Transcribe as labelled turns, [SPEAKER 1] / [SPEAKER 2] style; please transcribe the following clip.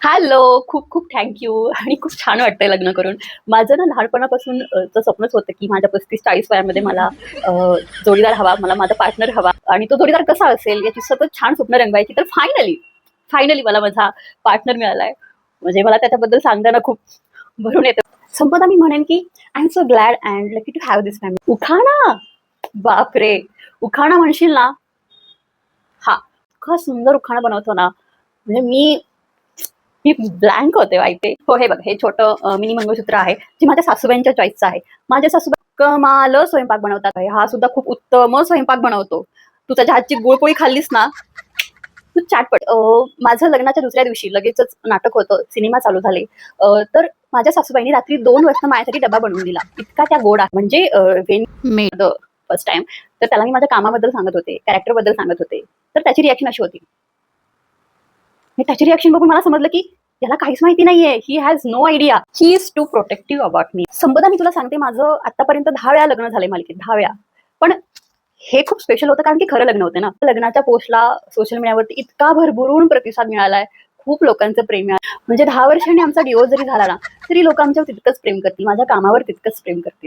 [SPEAKER 1] Hello. खूप खूप thank आणि खूप छान वाटतंय लग्न करून. माझं ना लहानपणापासून चं स्वप्नच होतं, की माझ्या 35-40 वयामध्ये मला अ, जोडीदार हवा, मला माझा पार्टनर हवा आणि तो जोडीदार कसा असेल याची सतत छान स्वप्न रंगवायची. तर फायनली, फायनली मला माझा पार्टनर मिळालाय. म्हणजे मला त्याच्याबद्दल सांगताना खूप भरून येतं. संपदा मी म्हणेन, की I am so glad and lucky to have this family. उखाणा? बापरे! उखाणा म्हणशील ना, हां, इतका सुंदर उखाणा बनवतो ना, म्हणजे मी ब्लँक होते माहिती. हो, हे बघ, हे छोटं मिनी मंगळसूत्र आहे, जे माझ्या सासूबाईंच्या चॉईसचं आहे. माझ्या सासूबाई कमाल स्वयंपाक बनवतात. हा सुद्धा खूप उत्तम स्वयंपाक बनवतो. तू त्याच्या हातची गुळपोळी खाल्लीस ना, तू चाटपट. माझं लग्नाच्या दुसऱ्या दिवशी लगेचच नाटक होतं, सिनेमा चालू झाले. तर माझ्या सासूबाईंनी रात्री 2 वाजता माझ्यासाठी डबा बनवून दिला. इतका त्या गोड आहे. म्हणजे when made the first time, तर त्याला मी माझ्या कामाबद्दल सांगत होते, कॅरेक्टरबद्दल सांगत होते. तर त्याची रिएक्शन अशी होती. मी त्याची रिएक्शन बघून मला समजलं, की याला काहीच माहिती नाहीये. He has no idea. He is too protective about me. Sampada, मी तुला सांगते, माझं आतापर्यंत 10 वेळा लग्न झालंय मालिकेत, 10 वेळा. पण हे खूप स्पेशल होतं कारण की खरं लग्न होतं ना. लग्नाच्या पोस्टला सोशल मीडियावरती इतका भरभरून प्रतिसाद मिळालाय. खूप लोकांचं प्रेम मिळालं. म्हणजे 10 वर्षांनी आमचा डिव्होर्स जरी झाला ना, तरी लोकं आमच्यावर तितकंच प्रेम करतील. माझ्या कामावर तितकंच प्रेम करतील.